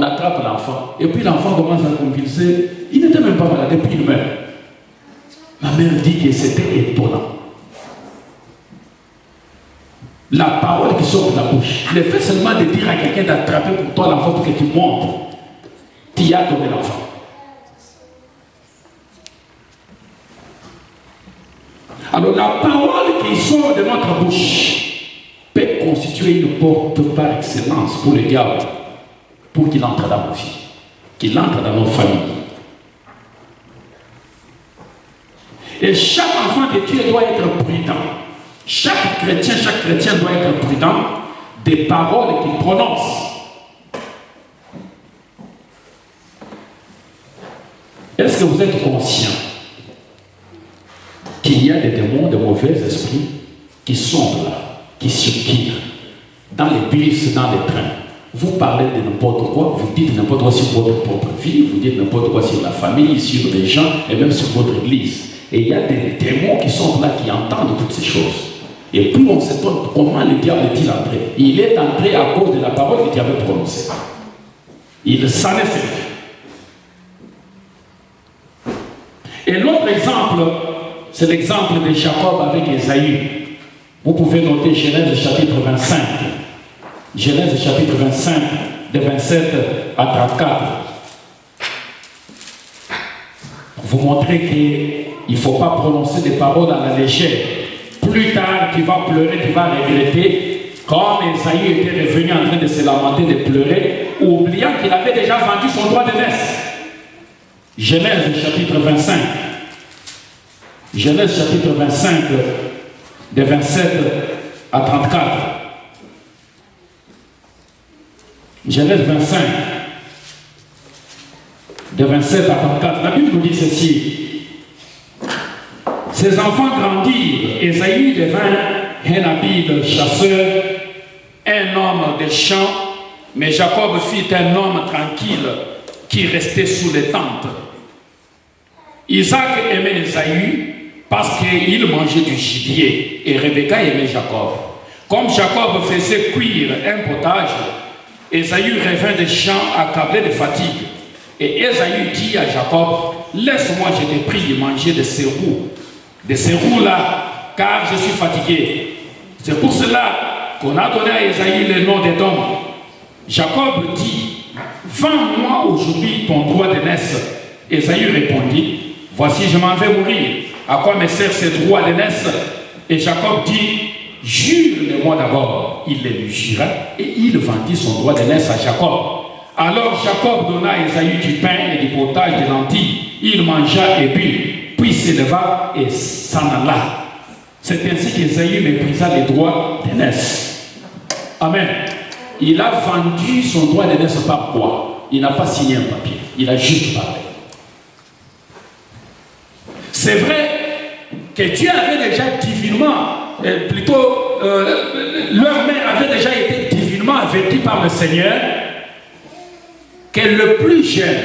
On attrape l'enfant. Et puis l'enfant commence à convulser. Il n'était même pas malade, et puis il meurt. Ma mère dit que c'était étonnant. La parole qui sort de la bouche. Le fait seulement de dire à quelqu'un d'attraper pour toi l'enfant pour que tu montes. Tu as donné l'enfant. Alors la parole qui sort de notre bouche peut constituer une porte par excellence pour le diable, pour qu'il entre dans nos vies, qu'il entre dans nos familles. Et chaque enfant de Dieu doit être prudent. Chaque chrétien doit être prudent des paroles qu'il prononce. Est-ce que vous êtes conscient qu'il y a des démons, de mauvais esprits qui sont là, qui circulent dans les bus, dans les trains? Vous parlez de n'importe quoi, vous dites n'importe quoi sur votre propre vie, vous dites n'importe quoi sur la famille, sur les gens et même sur votre église. Et il y a des démons qui sont là, qui entendent toutes ces choses. Et plus on s'étonne comment le diable est-il entré. Il est entré à cause de la parole que tu avais prononcée. Il s'en est servi. Et l'autre exemple, c'est l'exemple de Jacob avec Ésaü. Vous pouvez noter Genèse chapitre 25. Genèse chapitre 25, de 27 à 34. Vous montrez qu'il ne faut pas prononcer des paroles à la légère. Plus tard, tu vas pleurer, tu vas regretter. Comme Ésaü était revenu en train de se lamenter, de pleurer, oubliant qu'il avait déjà vendu son droit de naissance. Genèse chapitre 25. Genèse chapitre 25, de 27 à 34. Genèse 25, de 27 à 34. La Bible nous dit ceci. Ses enfants grandirent. Ésaü devint un habile chasseur, un homme des champs, mais Jacob fut un homme tranquille qui restait sous les tentes. Isaac aimait Ésaü parce qu'il mangeait du gibier et Rebecca aimait Jacob. Comme Jacob faisait cuire un potage, Ésaü revint des champs accablé de fatigue. Et Ésaü dit à Jacob, laisse-moi, je te prie, manger de ces roues-là, car je suis fatigué. C'est pour cela qu'on a donné à Ésaü le nom d'Édom. Jacob dit, vends-moi aujourd'hui ton droit de naissance. Ésaü répondit, voici, je m'en vais mourir. À quoi me sert ce droit de naissance? Et Jacob dit, jure-le-moi d'abord. Il le lui jura et il vendit son droit de naissance à Jacob. Alors Jacob donna à Ésaü du pain et du potage de lentilles. Il mangea et but, puis s'éleva et s'en alla. C'est ainsi qu'Ésaü méprisa les droits de naissance. Amen. Il a vendu son droit de naissance par quoi? Il n'a pas signé un papier. Il a juste parlé. C'est vrai que Dieu avait déjà divinement, leur mère avait déjà été divinement avertie par le Seigneur que le plus jeune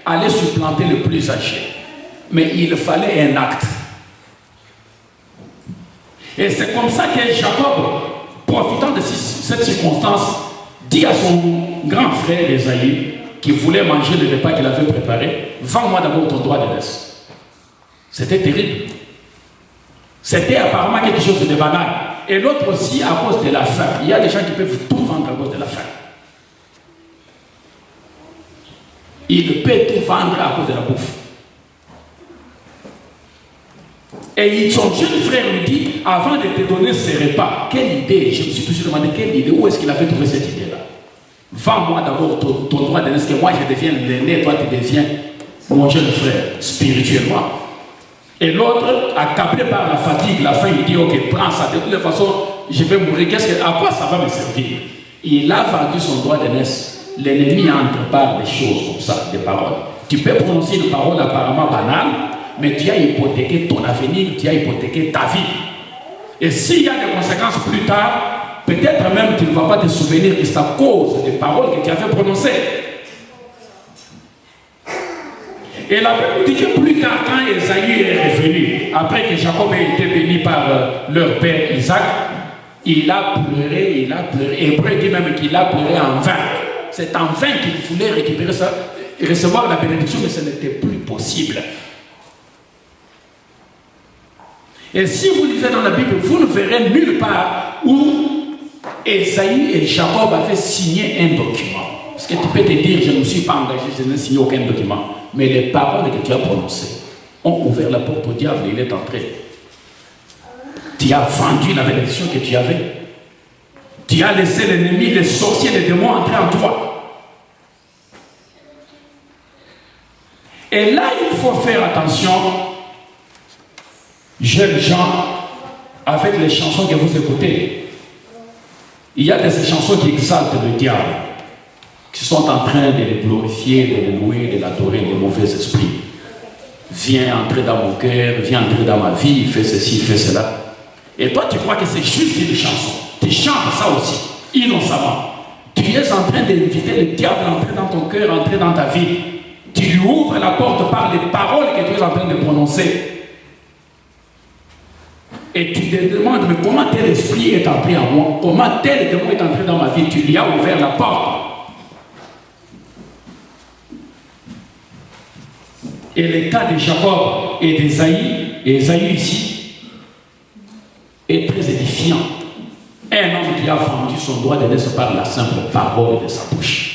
allait supplanter le plus âgé. Mais il fallait un acte. Et c'est comme ça que Jacob, profitant de cette circonstance, dit à son grand frère Ésaü, qui voulait manger le repas qu'il avait préparé, vends-moi d'abord ton droit de naissance. C'était terrible. C'était apparemment quelque chose de banal. Et l'autre aussi à cause de la faim. Il y a des gens qui peuvent tout vendre à cause de la faim. Ils peuvent tout vendre à cause de la bouffe. Et son jeune frère lui dit, avant de te donner ce repas, quelle idée? Je me suis toujours demandé quelle idée, où est-ce qu'il avait trouvé cette idée-là? Vends-moi d'abord ton droit de naissance, que moi je deviens l'aîné, toi tu deviens mon jeune frère, spirituellement. Et l'autre, accablé par la fatigue, la faim, il dit, ok, prends ça, de toute façon, je vais mourir, à quoi ça va me servir? Il a vendu son droit de naissance. L'ennemi entre par des choses comme ça, des paroles. Tu peux prononcer une parole apparemment banale, mais tu as hypothéqué ton avenir, tu as hypothéqué ta vie. Et s'il y a des conséquences plus tard, peut-être même tu ne vas pas te souvenir que c'est à cause des paroles que tu avais prononcées. Et la Bible dit que plus tard, quand Ésaü est revenu, après que Jacob ait été béni par leur père Isaac, il a pleuré. Hébreu dit même qu'il a pleuré en vain. C'est en vain qu'il voulait récupérer ça, recevoir la bénédiction, mais ce n'était plus possible. Et si vous lisez dans la Bible, vous ne verrez nulle part où Ésaü et Jacob avaient signé un document. Parce que tu peux te dire, je ne me suis pas engagé, je n'ai signé aucun document. Mais les paroles que tu as prononcées ont ouvert la porte au diable et il est entré. Tu as vendu la bénédiction que tu avais. Tu as laissé l'ennemi, les sorciers, les démons entrer en toi. Et là, il faut faire attention, jeunes gens, avec les chansons que vous écoutez. Il y a des chansons qui exaltent le diable, qui sont en train de le glorifier, de le louer, de l'adorer, les mauvais esprits. Viens entrer dans mon cœur, viens entrer dans ma vie, fais ceci, fais cela. Et toi, tu crois que c'est juste une chanson. Tu chantes ça aussi, innocemment. Tu es en train d'inviter le diable à entrer dans ton cœur, à entrer dans ta vie. Tu lui ouvres la porte par les paroles que tu es en train de prononcer. Et tu te demandes, mais comment tel esprit est entré en moi? Comment tel démon est entré dans ma vie? Tu lui as ouvert la porte. Et le cas de Jacob et d'Ésaü, et Ésaü ici, est très édifiant. Un homme qui a vendu son droit de naissance par la simple parole de sa bouche.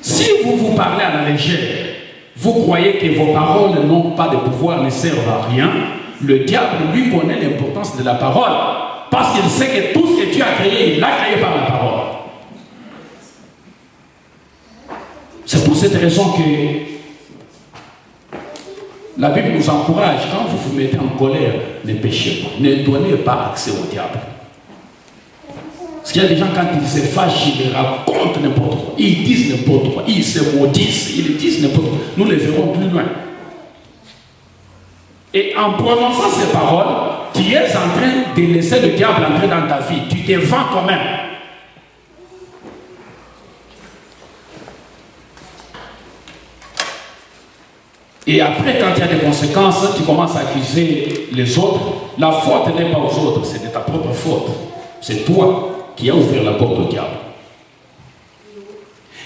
Si vous parlez à la légère, vous croyez que vos paroles n'ont pas de pouvoir, ne servent à rien, le diable lui connaît l'importance de la parole, parce qu'il sait que tout ce que tu as créé, il l'a créé par la parole. C'est pour cette raison que la Bible nous encourage, quand vous vous mettez en colère, ne péchez pas, ne donnez pas accès au diable. Parce qu'il y a des gens, quand ils se fâchent, ils racontent n'importe quoi, ils disent n'importe quoi, ils se maudissent, ils disent n'importe quoi. Nous les verrons plus loin. Et en prononçant ces paroles, tu es en train de laisser le diable entrer dans ta vie. Tu te vends quand même. Et après, quand il y a des conséquences, tu commences à accuser les autres. La faute n'est pas aux autres, c'est de ta propre faute. C'est toi qui as ouvert la porte au diable.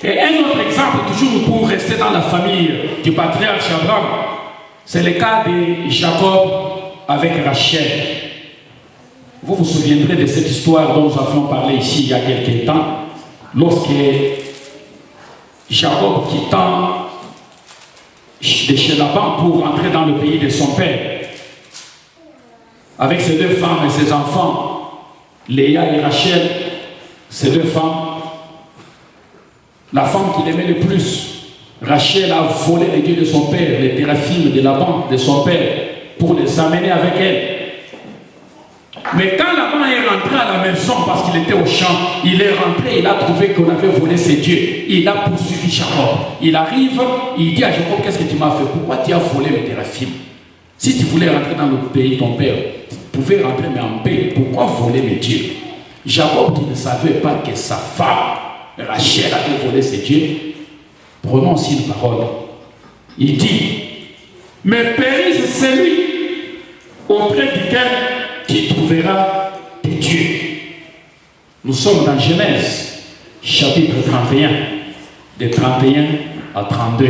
Et un autre exemple, toujours pour rester dans la famille du patriarche Abraham, c'est le cas de Jacob avec Rachel. Vous vous souviendrez de cette histoire dont nous avions parlé ici il y a quelques temps, lorsque Jacob quittant de chez Laban pour entrer dans le pays de son père, avec ses deux femmes et ses enfants, Léa et Rachel, ces deux femmes, la femme qu'il aimait le plus, Rachel a volé les dieux de son père, les téraphim de Laban, de son père, pour les amener avec elle. Mais quand Laban est rentré à la maison parce qu'il était au champ, il est rentré, il a trouvé qu'on avait volé ses dieux. Il a poursuivi Jacob. Il arrive, il dit à Jacob, qu'est-ce que tu m'as fait? Pourquoi tu as volé mes téraphim? Si tu voulais rentrer dans le pays de ton père, tu pouvais rentrer mais en paix. Pourquoi voler mes dieux? Jacob, qui ne savait pas que sa femme, Rachel, avait volé ses dieux, prononce une parole. Il dit, mais périsse celui auprès duquel tu trouveras tes dieux. Nous sommes dans Genèse, chapitre 31, de 31 à 32.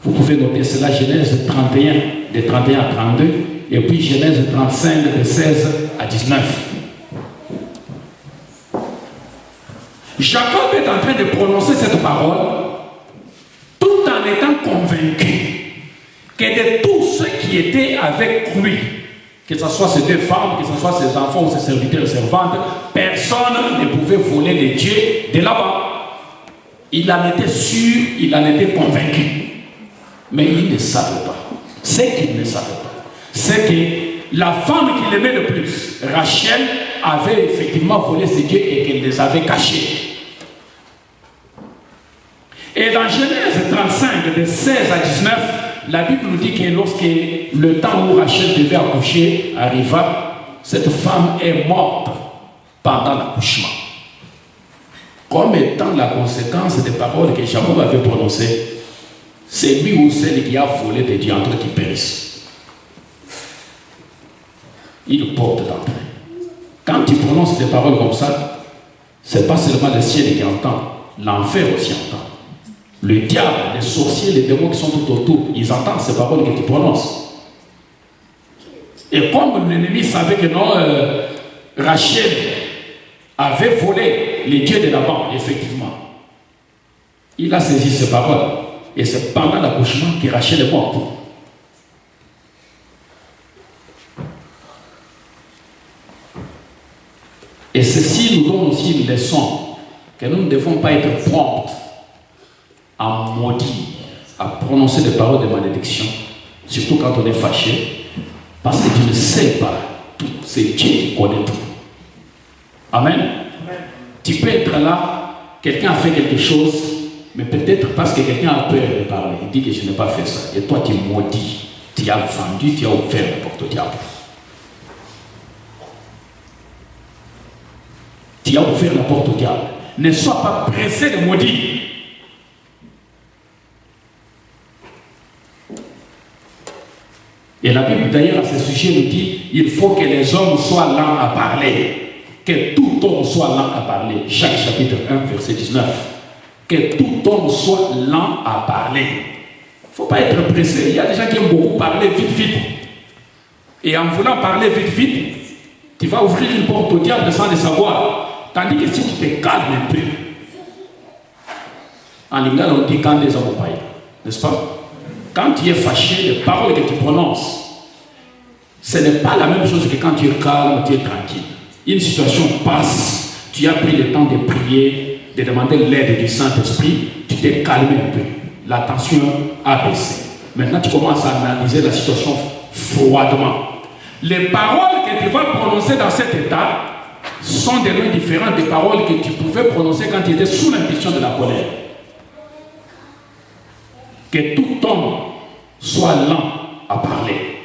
Vous pouvez noter cela, Genèse 31, de 31 à 32, et puis Genèse 35, de 16 à 19. Jacob est en train de prononcer cette parole tout en étant convaincu que de tous ceux qui étaient avec lui, que ce soit ses deux femmes, que ce soit ses enfants ou ses serviteurs et servantes, personne ne pouvait voler les dieux de là-bas. Il en était sûr, il en était convaincu. Mais il ne savait pas. Ce qu'il ne savait pas, c'est que la femme qu'il aimait le plus, Rachel, avait effectivement volé ses dieux et qu'elle les avait cachés. Et dans Genèse 35, de 16 à 19, la Bible nous dit que lorsque le temps où Rachel devait accoucher arriva, cette femme est morte pendant l'accouchement. Comme étant la conséquence des paroles que Jacob avait prononcées, c'est lui ou celle qui a volé des dieux entre qui périssent. Il porte d'entrée. Quand tu prononces des paroles comme ça, ce n'est pas seulement le ciel qui entend, l'enfer aussi entend. Le diable, les sorciers, les démons qui sont tout autour, ils entendent ces paroles que tu prononces. Et comme l'ennemi savait que non, Rachel avait volé les dieux de Laban, effectivement, il a saisi ces paroles. Et c'est pendant l'accouchement que Rachel est morte. Et ceci nous donne aussi une leçon que nous ne devons pas être prompts à maudire, à prononcer des paroles de malédiction, surtout quand on est fâché, parce que tu ne sais pas tout, c'est Dieu qui connaît tout. Amen. Amen. Tu peux être là, quelqu'un a fait quelque chose, mais peut-être parce que quelqu'un a peur de parler, il dit que je n'ai pas fait ça, et toi tu maudis, tu as vendu, tu as offert la porte au diable. Tu as ouvert la porte au diable. Ne sois pas pressé de maudire. Et la Bible d'ailleurs à ce sujet nous dit il faut que les hommes soient lents à parler. Que tout homme soit lent à parler. Jacques chapitre 1 verset 19. Que tout homme soit lent à parler. Il ne faut pas être pressé. Il y a des gens qui aiment beaucoup parler vite vite. Et en voulant parler vite vite, tu vas ouvrir une porte au diable sans le savoir. Tandis que si tu te calmes un peu, en lingala on dit quand les hommes paillent, n'est-ce pas? Quand tu es fâché, les paroles que tu prononces, ce n'est pas la même chose que quand tu es calme, tu es tranquille. Une situation passe, tu as pris le temps de prier, de demander l'aide du Saint-Esprit, tu t'es calmé un peu, la tension a baissé. Maintenant tu commences à analyser la situation froidement. Les paroles que tu vas prononcer dans cet état sont des lois différentes des paroles que tu pouvais prononcer quand tu étais sous l'impulsion de la colère. Que tout homme soit lent à parler.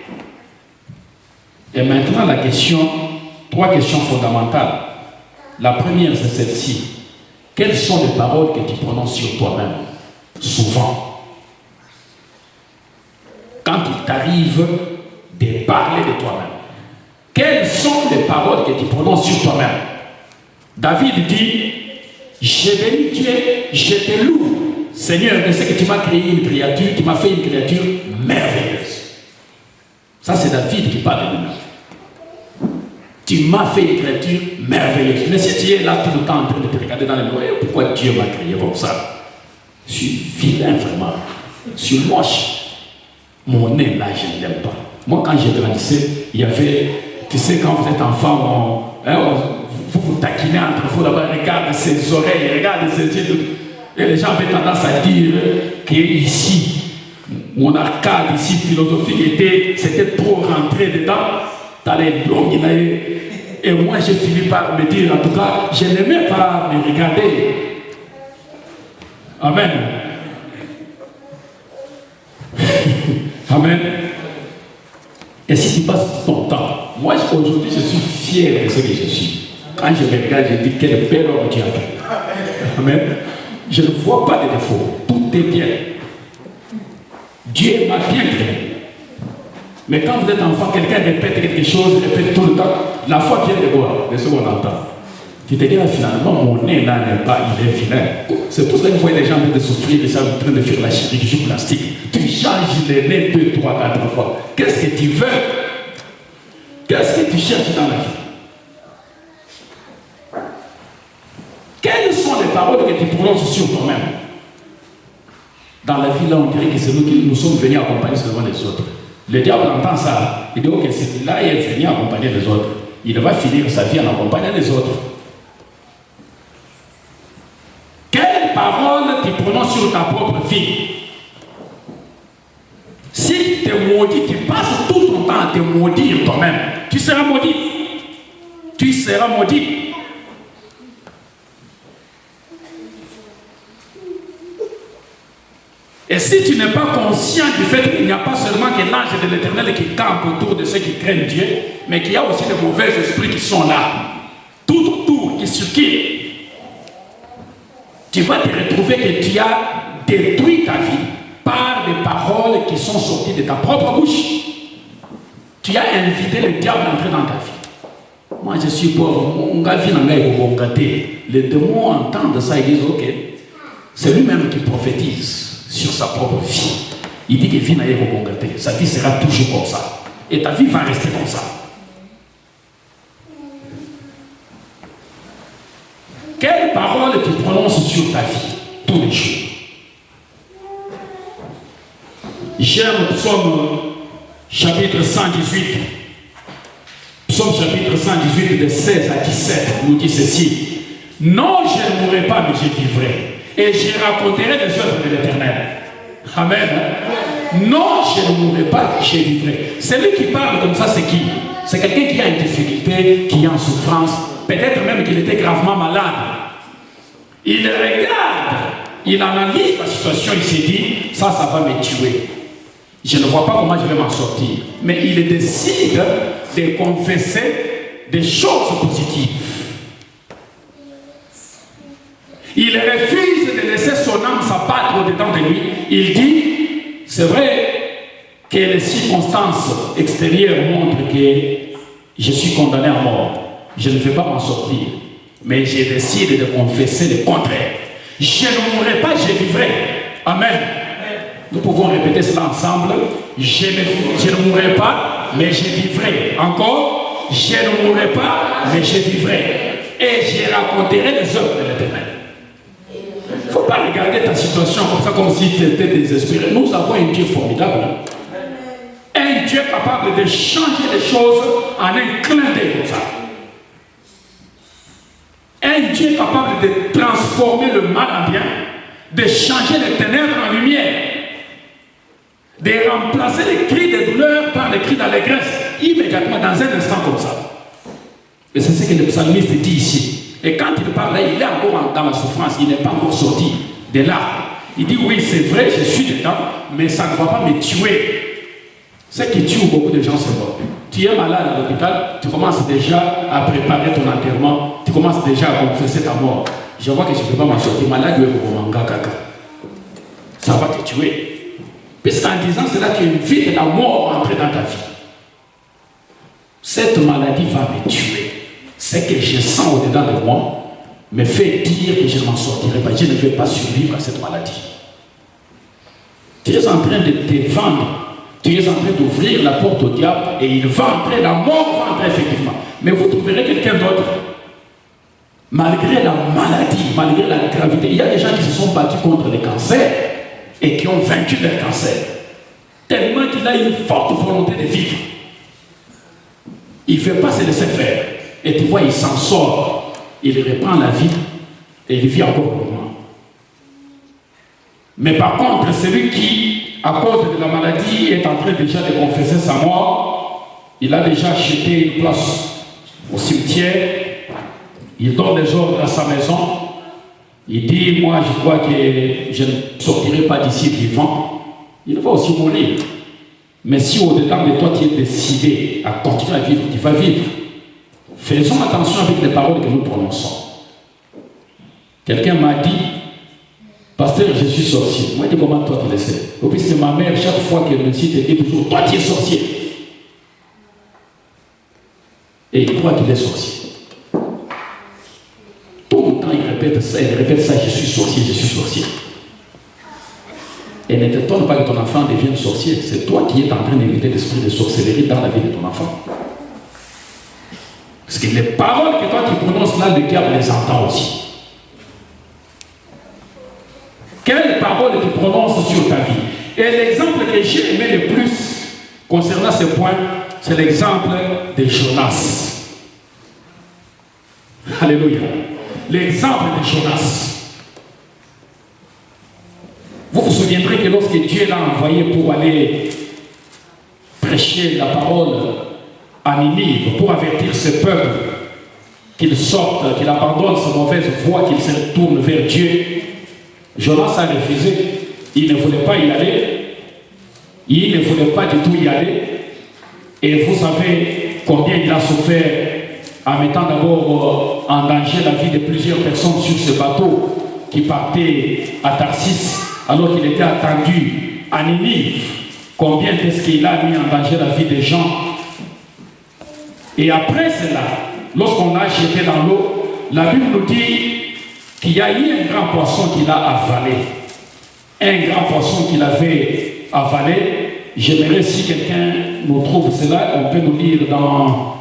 Et maintenant la question, trois questions fondamentales. La première c'est celle-ci. Quelles sont les paroles que tu prononces sur toi-même? Souvent. Quand il t'arrive de parler de toi-même. Quelles sont les paroles que tu prononces sur toi-même? David dit, je bénis Dieu, je te loue. Seigneur, je sais que tu m'as créé une créature, tu m'as fait une créature merveilleuse. Ça c'est David qui parle de lui-même. Tu m'as fait une créature merveilleuse. Mais si tu es là tout le temps en train de te regarder dans les miroir, pourquoi Dieu m'a créé comme ça? Je suis vilain vraiment. Je suis moche. Mon nez là, je ne l'aime pas. Moi quand j'ai grandissé, il y avait... Tu sais, quand vous êtes enfant, vous vous taquinez entre vous là-bas, regarde ses oreilles, regarde ses yeux. Et les gens avaient tendance à dire qu'ici, mon arcade ici philosophique c'était trop rentré dedans, dans les blogs. Et moi, j'ai fini par me dire, en tout cas, je n'aimais pas me regarder. Amen. Amen. Et si tu passes ton temps, moi aujourd'hui je suis fier de ce que je suis. Quand je me regarde, je dis quel bel homme Dieu a créé. Amen. Je ne vois pas de défaut. Tout est bien. Dieu m'a bien créé. Mais quand vous êtes enfant, quelqu'un répète quelque chose, répète tout le temps, la foi vient de voir, de ce qu'on entend. Tu te dis finalement, mon nez là n'est pas, il est vilain. C'est pour ça que vous voyez les gens en train de souffrir, les gens en train de faire la chirurgie plastique. Tu changes les nez 2, 3, 4 fois. Qu'est-ce que tu veux? Qu'est-ce que tu cherches dans la vie? Quelles sont les paroles que tu prononces sur toi-même? Dans la vie, là, on dirait que c'est nous qui nous sommes venus accompagner seulement les autres. Le diable entend ça. Il dit, ok, celui-là est venu accompagner les autres. Il va finir sa vie en accompagnant les autres. Quelles paroles tu prononces sur ta propre vie? Si tu te maudis, tu passes tout ton temps à te maudire toi-même, tu seras maudit. Tu seras maudit. Et si tu n'es pas conscient du fait qu'il n'y a pas seulement que l'ange de l'Éternel qui campe autour de ceux qui craignent Dieu, mais qu'il y a aussi de mauvais esprits qui sont là, tout autour, qui circulent, tu vas te retrouver que tu as détruit ta vie par des paroles qui sont sorties de ta propre bouche. Tu as invité le diable à entrer dans ta vie. Moi je suis pauvre, mon gars vient en gâté. Les démons entendent ça, ils disent ok. C'est lui-même qui prophétise sur sa propre vie. Il dit qu'il vit en gâté. Sa vie sera toujours comme ça. Et ta vie va rester comme ça. Quelle parole tu prononces sur ta vie tous les jours? J'aime Psaume chapitre 118. Psaume chapitre 118 de 16 à 17 nous dit ceci. Non, je ne mourrai pas, mais je vivrai. Et je raconterai les œuvres de l'Éternel. Amen. Non, je ne mourrai pas, je vivrai. Celui qui parle comme ça, c'est qui? C'est quelqu'un qui a une difficulté, qui est en souffrance. Peut-être même qu'il était gravement malade. Il regarde, il analyse la situation, il s'est dit, ça va me tuer. Je ne vois pas comment je vais m'en sortir. Mais il décide de confesser des choses positives. Il refuse de laisser son âme s'abattre au-dedans de lui. Il dit, c'est vrai que les circonstances extérieures montrent que je suis condamné à mort. Je ne vais pas m'en sortir. Mais je décide de confesser le contraire. Je ne mourrai pas, je vivrai. Amen. Nous pouvons répéter cela ensemble. Je ne mourrai pas, mais je vivrai. Encore, je ne mourrai pas, mais je vivrai. Et je raconterai les œuvres de l'Éternel. Il ne faut pas regarder ta situation comme ça, comme si tu étais désespéré. Nous avons un Dieu formidable. Un Dieu capable de changer les choses en un clin d'œil comme ça. Un Dieu capable de transformer le mal en bien, de changer les ténèbres en lumière, de remplacer les cris de douleur par les cris d'allégresse, immédiatement, dans un instant comme ça. Et c'est ce que le psalmiste dit ici. Et quand il parle là, il est encore dans la souffrance, il n'est pas encore sorti de là. Il dit oui, c'est vrai, je suis dedans, mais ça ne va pas me tuer. Ce qui tue beaucoup de gens, c'est mort. Tu es malade à l'hôpital, tu commences déjà à préparer ton enterrement, tu commences déjà à confesser ta mort. Je vois que je ne peux pas m'en sortir, malade, ça va te tuer. Puisqu'en disant cela, tu invites la mort à entrer dans ta vie. Cette maladie va me tuer. Ce que je sens au-dedans de moi me fait dire que je ne m'en sortirai pas. Je ne vais pas survivre à cette maladie. Tu es en train de te vendre. Tu es en train d'ouvrir la porte au diable et il va entrer, la mort va entrer effectivement. Mais vous trouverez quelqu'un d'autre. Malgré la maladie, malgré la gravité, il y a des gens qui se sont battus contre les cancers et qui ont vaincu leur cancer. Tellement qu'il a une forte volonté de vivre. Il ne veut pas se laisser faire. Et tu vois, il s'en sort. Il reprend la vie et il vit encore normalement. Mais par contre, celui qui, à cause de la maladie, est en train déjà de confesser sa mort, il a déjà acheté une place au cimetière, il donne des ordres à sa maison, il dit, moi je crois que je ne sortirai pas d'ici vivant, il va aussi mourir. Mais si au-dedans de toi tu es décidé à continuer à vivre, tu vas vivre. Faisons attention avec les paroles que nous prononçons. Quelqu'un m'a dit, pasteur, je suis sorcier. Moi, je dis, comment toi tu le sais? Puisque ma mère, chaque fois qu'elle me cite, elle dit toujours, toi tu es sorcier. Et il croit qu'il est sorcier. Tout le temps, il répète ça, je suis sorcier, je suis sorcier. Et ne t'étonne pas que ton enfant devienne sorcier. C'est toi qui es en train d'éviter l'esprit de sorcellerie dans la vie de ton enfant. Parce que les paroles que toi tu prononces là, le diable les entend aussi. Quelles paroles tu prononces sur ta vie? Et l'exemple que j'ai aimé le plus concernant ce point, c'est l'exemple de Jonas. Alléluia. L'exemple de Jonas. Vous vous souviendrez que lorsque Dieu l'a envoyé pour aller prêcher la parole à Ninive, pour avertir ce peuple qu'il sorte, qu'il abandonne sa mauvaise voie, qu'il se tourne vers Dieu, Jonas a refusé. Il ne voulait pas y aller. Il ne voulait pas du tout y aller. Et vous savez combien il a souffert en mettant d'abord en danger la vie de plusieurs personnes sur ce bateau qui partait à Tarsis alors qu'il était attendu à Ninive. Combien est-ce qu'il a mis en danger la vie des gens? Et après cela, lorsqu'on l'a jeté dans l'eau, la Bible nous dit qu'il y a eu un grand poisson qui l'a avalé. Un grand poisson qu'il avait avalé. J'aimerais, si quelqu'un nous trouve cela, on peut nous lire dans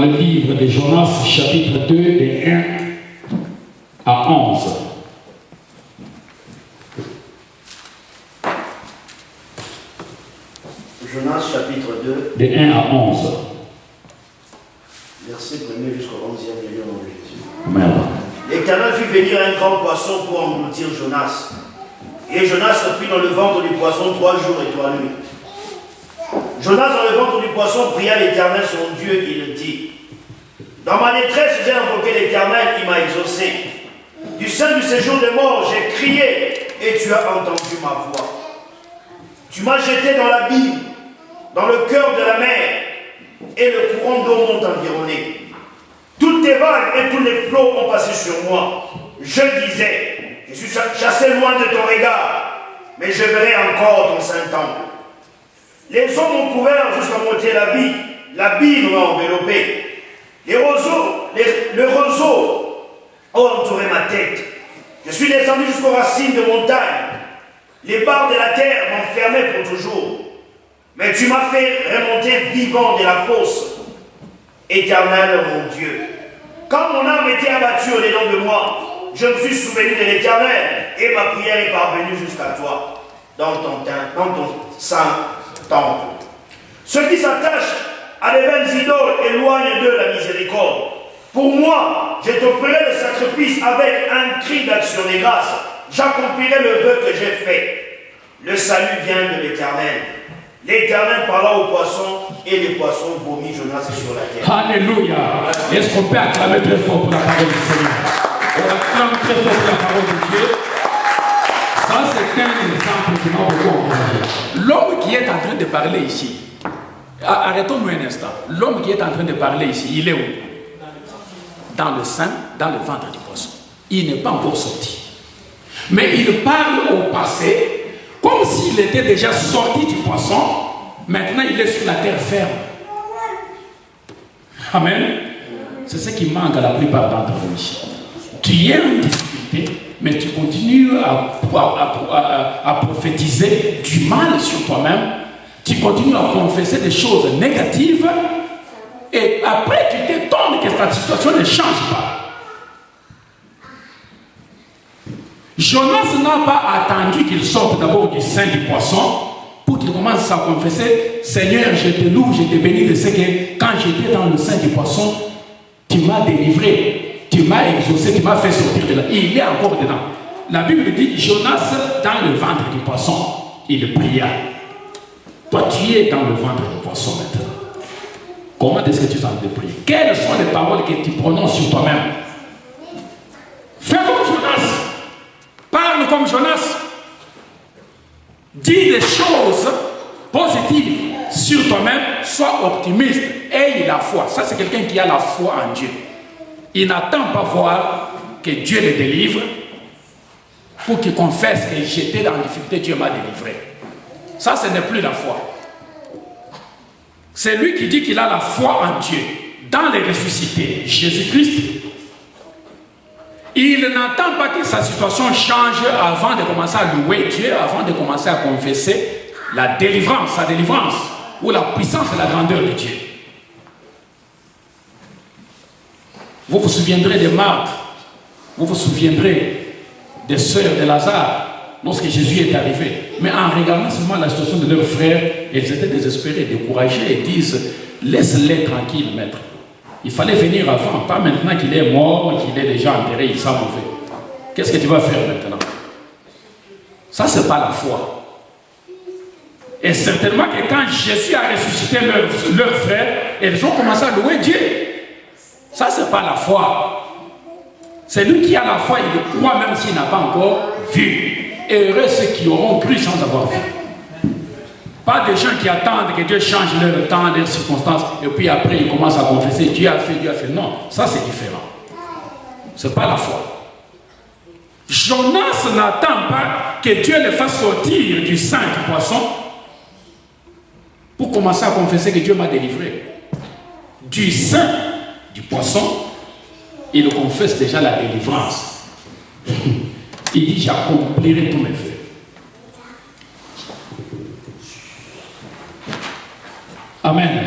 le livre de Jonas, chapitre 2, de 1 à 11. Jonas, chapitre 2, de 1 à 11. Verset 1er jusqu'au 11e, au nom de Jésus. Amen. L'Éternel fit venir un grand poisson pour engloutir Jonas. Et Jonas se fit dans le ventre du poisson 3 jours et 3 nuits. Jonas, dans le ventre du poisson, pria l'Éternel son Dieu, il dit: dans ma détresse, j'ai invoqué l'Éternel, il m'a exaucé. Du sein du séjour des morts, j'ai crié, et tu as entendu ma voix. Tu m'as jeté dans l'abîme, dans le cœur de la mer, et le courant d'eau m'ont environné. Toutes tes vagues et tous les flots ont passé sur moi. Je disais: je suis chassé loin de ton regard, mais je verrai encore ton saint temple. Les eaux m'ont couvert jusqu'à moitié la vie, l'abîme m'a enveloppé. Le roseau a entouré ma tête. Je suis descendu jusqu'aux racines de montagne. Les barres de la terre m'enfermaient pour toujours. Mais tu m'as fait remonter vivant de la fosse. Éternel mon Dieu, quand mon âme était abattue au-dedans de moi, je me suis souvenu de l'Éternel et ma prière est parvenue jusqu'à toi, dans ton saint temple. Ceux qui s'attachent à des vaines idoles éloignent d'eux la miséricorde. Pour moi, je t'offrirai le sacrifice avec un cri d'action de grâce. J'accomplirai le vœu que j'ai fait. Le salut vient de l'Éternel. L'Éternel parla aux poissons et les poissons vomit Jonas sur la terre. Alléluia. Est-ce qu'on peut acclamer très fort pour la parole du Seigneur? On acclame très fort pour la parole de Dieu. Ça, c'est un exemple qui m'a beaucoup encouragé. L'homme qui est en train de parler ici, arrêtons-nous un instant. L'homme qui est en train de parler ici, il est où? Dans le sein, dans le ventre du poisson. Il n'est pas encore sorti. Mais il parle au passé, comme s'il était déjà sorti du poisson. Maintenant, il est sur la terre ferme. Amen. C'est ce qui manque à la plupart d'entre nous ici. Tu es en difficulté, mais tu continues à prophétiser du mal sur toi-même. Tu continues à confesser des choses négatives. Et après, tu t'étonnes que ta situation ne change pas. Jonas n'a pas attendu qu'il sorte d'abord du sein du poisson pour qu'il commence à confesser: Seigneur, je te loue, je te bénis de ce que quand j'étais dans le sein du poisson, tu m'as délivré, tu m'as exaucé, tu m'as fait sortir de là. Il est encore dedans. La Bible dit: Jonas, dans le ventre du poisson, il pria. Toi, tu es dans le ventre du poisson maintenant. Comment est-ce que tu t'en prier? Quelles sont les paroles que tu prononces sur toi-même? Fais comme Jonas. Parle comme Jonas. Dis des choses positives sur toi-même. Sois optimiste. Aie la foi. Ça, c'est quelqu'un qui a la foi en Dieu. Il n'attend pas voir que Dieu le délivre pour qu'il confesse que j'étais dans la difficulté, Dieu m'a délivré. Ça, ce n'est plus la foi. C'est lui qui dit qu'il a la foi en Dieu, dans les ressuscités, Jésus-Christ. Il n'attend pas que sa situation change avant de commencer à louer Dieu, avant de commencer à confesser la délivrance, sa délivrance, ou la puissance et la grandeur de Dieu. Vous vous souviendrez de Marthe, vous vous souviendrez des sœurs de Lazare, lorsque Jésus est arrivé. Mais en regardant seulement la situation de leurs frères, ils étaient désespérés, découragés et disent: laisse-les tranquilles, maître. Il fallait venir avant, pas maintenant qu'il est mort, qu'il est déjà enterré, il s'en mauvais. Qu'est-ce que tu vas faire maintenant? Ça, c'est pas la foi. Et certainement que quand Jésus a ressuscité leurs frères, ils ont commencé à louer Dieu. Ça, c'est pas la foi. C'est lui qui a la foi, il le croit même s'il n'a pas encore vu. Et heureux ceux qui auront cru sans avoir vu. Pas des gens qui attendent que Dieu change leur temps, leurs circonstances, et puis après ils commencent à confesser: Dieu a fait, Dieu a fait. Non, ça c'est différent. C'est pas la foi. Jonas n'attend pas que Dieu le fasse sortir du sein du poisson pour commencer à confesser que Dieu m'a délivré du sein du poisson, il confesse déjà la délivrance. Il dit, j'accomplirai tous mes vœux. Amen.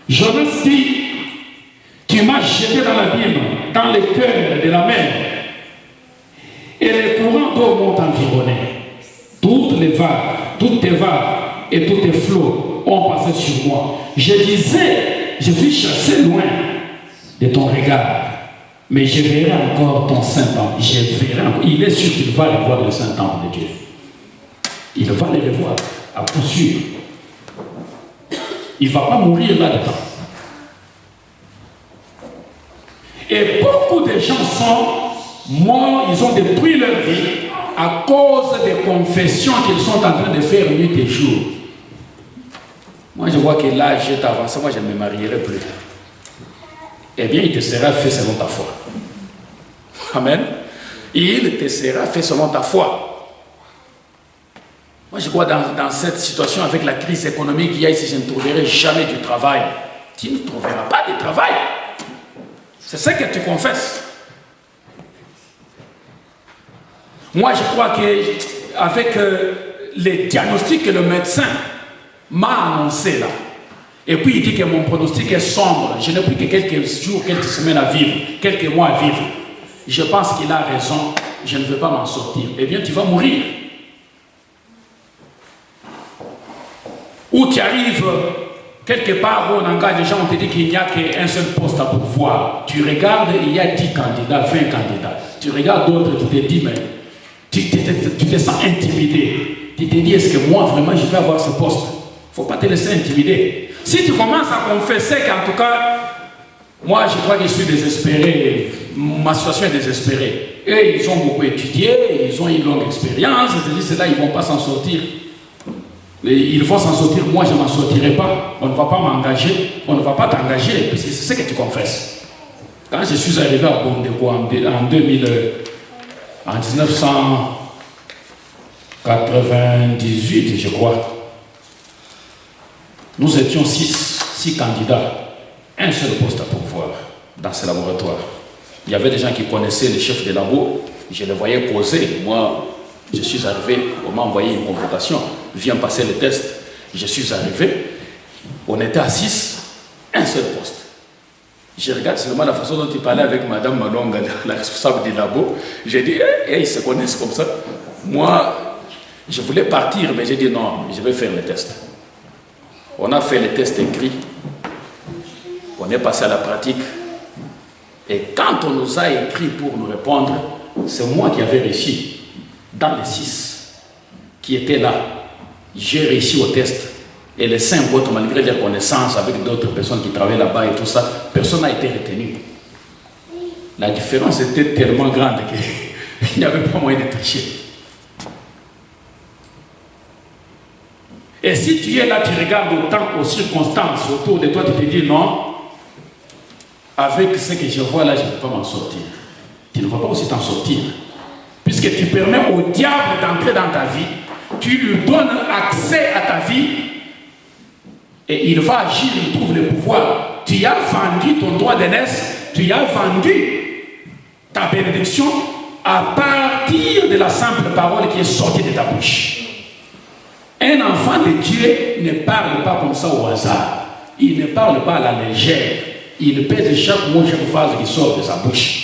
Jonas dit, tu m'as jeté dans l'abîme, dans le cœur de la mer, et les courants d'eau m'ont environné. Toutes les vagues, toutes tes vagues et tous tes flots ont passé sur moi. Je disais, je suis chassé loin de ton regard, mais je verrai encore ton Saint-Temple. Il est sûr qu'il va revoir le Saint-Temple de Dieu. Il va le revoir, à coup sûr. Il ne va pas mourir là-dedans. Et beaucoup de gens sont morts, ils ont détruit leur vie à cause des confessions qu'ils sont en train de faire nuit et jour. Moi, je vois que l'âge est avancé, moi, je ne me marierai plus. Eh bien, il te sera fait selon ta foi. Amen. Il te sera fait selon ta foi. Moi, je crois dans cette situation avec la crise économique qu'il y a ici, je ne trouverai jamais du travail. Tu ne trouveras pas de travail. C'est ce que tu confesses. Moi, je crois qu'avec les diagnostics que le médecin m'a annoncé là, et puis il dit que mon pronostic est sombre, je n'ai plus que quelques jours, quelques semaines à vivre, quelques mois à vivre. Je pense qu'il a raison, je ne veux pas m'en sortir. Eh bien, tu vas mourir. Ou tu arrives quelque part où on engage des gens, on te dit qu'il n'y a qu'un seul poste à pourvoir. Tu regardes, il y a 10 candidats, 20 candidats. Tu regardes d'autres, tu te dis, mais tu te sens intimidé. Tu te dis, est-ce que moi, vraiment, je vais avoir ce poste? Il ne faut pas te laisser intimider. Si tu commences à confesser qu'en tout cas, moi, je crois que je suis désespéré, ma situation est désespérée. Eux, ils ont beaucoup étudié, ils ont une longue expérience, c'est là, ils ne vont pas s'en sortir. Il faut s'en sortir, moi je ne m'en sortirai pas. On ne va pas m'engager, on ne va pas t'engager, et puis c'est ce que tu confesses. Quand je suis arrivé à Bondeko en 1998, je crois, nous étions six candidats, un seul poste à pourvoir dans ce laboratoire. Il y avait des gens qui connaissaient le chef de labo, je les voyais poser. Moi, je suis arrivé, on m'a envoyé une convocation, viens passer le test. Je suis arrivé, on était à 6, un seul poste. Je regarde seulement la façon dont il parlait avec Madame Malonga, la responsable du labo. J'ai dit, ils se connaissent comme ça. Moi, je voulais partir, mais j'ai dit non, je vais faire le test. On a fait le test écrit, on est passé à la pratique. Et quand on nous a écrit pour nous répondre, c'est moi qui avais réussi. Dans les 6 qui étaient là, j'ai réussi au test. Et les 5 autres, malgré les connaissances avec d'autres personnes qui travaillaient là-bas et tout ça, personne n'a été retenu. La différence était tellement grande qu'il n'y avait pas moyen de tricher. Et si tu es là, tu regardes autant aux circonstances autour de toi, tu te dis non, avec ce que je vois là, je ne peux pas m'en sortir. Tu ne vas pas aussi t'en sortir. Puisque tu permets au diable d'entrer dans ta vie, tu lui donnes accès à ta vie, et il va agir, il trouve le pouvoir. Tu as vendu ton droit d'aînesse, tu as vendu ta bénédiction à partir de la simple parole qui est sortie de ta bouche. Un enfant de Dieu ne parle pas comme ça au hasard. Il ne parle pas à la légère. Il pèse chaque mot, chaque phrase qui sort de sa bouche.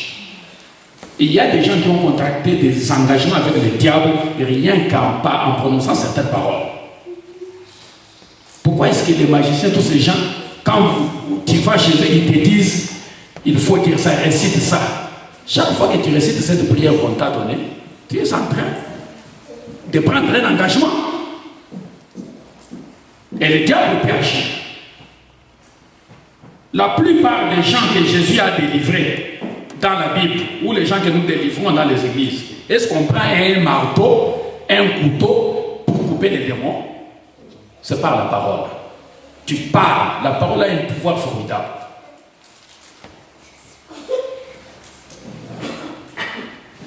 Il y a des gens qui ont contracté des engagements avec le diable rien qu'en prononçant certaines paroles. Pourquoi est-ce que les magiciens, tous ces gens, quand tu vas chez eux, ils te disent, il faut dire ça, récite ça. Chaque fois que tu récites cette prière qu'on t'a donnée, tu es en train de prendre un engagement. Et le diable peut agir. La plupart des gens que Jésus a délivrés dans la Bible, ou les gens que nous délivrons dans les églises, est-ce qu'on prend un marteau, un couteau pour couper les démons? C'est par la parole. Tu parles. La parole a un pouvoir formidable.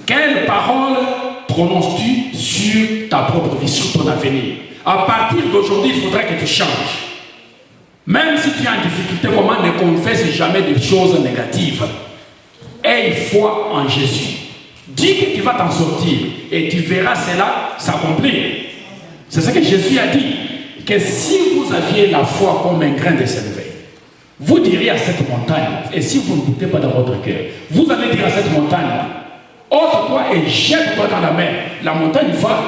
Quelle parole prononces-tu sur ta propre vie, sur ton avenir. À partir d'aujourd'hui, il faudra que tu changes. Même si tu es en difficulté, comment ne confesse jamais des choses négatives. Aie foi en Jésus. Dis que tu vas t'en sortir et tu verras cela s'accomplir. C'est ce que Jésus a dit. Que si vous aviez la foi comme un grain de sénévé, vous diriez à cette montagne, et si vous ne doutez pas dans votre cœur, vous allez dire à cette montagne, ôte-toi et jette-toi dans la mer. La montagne va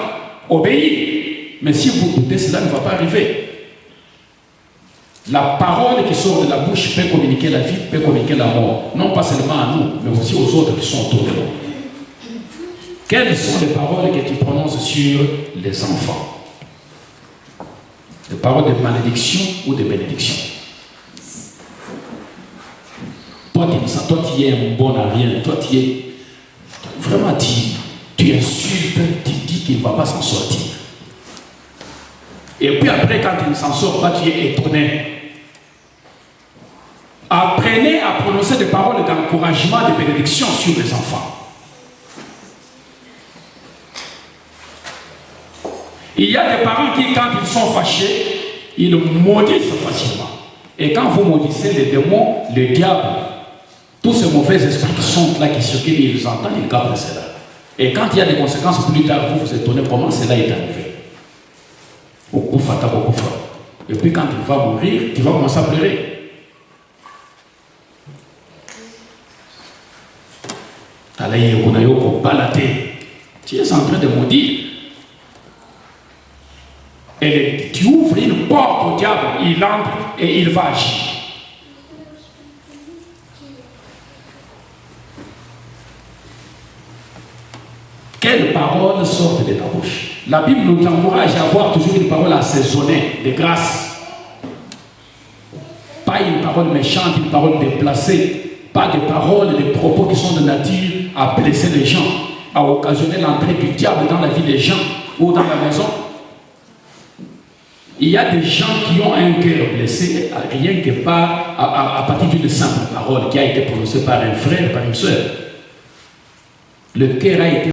obéir. Mais si vous doutez, cela ne va pas arriver. La parole qui sort de la bouche peut communiquer la vie, peut communiquer la mort. Non pas seulement à nous, mais aussi aux autres qui sont autour de nous. Quelles sont les paroles que tu prononces sur les enfants? Des paroles de malédiction ou de bénédiction? Toi, tu es un bon à rien. Toi, tu es vraiment, tu insultes, tu dis qu'il ne va pas s'en sortir. Et puis après, quand il ne s'en sort pas, tu es étonné. Apprenez à prononcer des paroles d'encouragement, de bénédiction sur les enfants. Il y a des parents qui, quand ils sont fâchés, ils maudissent facilement. Et quand vous maudissez les démons, le diable, tous ces mauvais esprits qui sont là, qui circulent, ils entendent, ils captent cela. Et quand il y a des conséquences plus tard, vous vous étonnez comment cela est arrivé. Et puis quand il va mourir, tu vas commencer à pleurer. Tu es en train de maudire. Et tu ouvres une porte au diable, il entre et il va agir. Quelles paroles sortent de ta bouche? La Bible nous encourage à avoir toujours une parole assaisonnée de grâce. Pas une parole méchante, une parole déplacée. Pas de paroles, des propos qui sont de nature à blesser les gens, à occasionner l'entrée du diable dans la vie des gens ou dans la maison. Il y a des gens qui ont un cœur blessé, rien que à partir d'une simple parole qui a été prononcée par un frère, par une soeur. Le cœur a été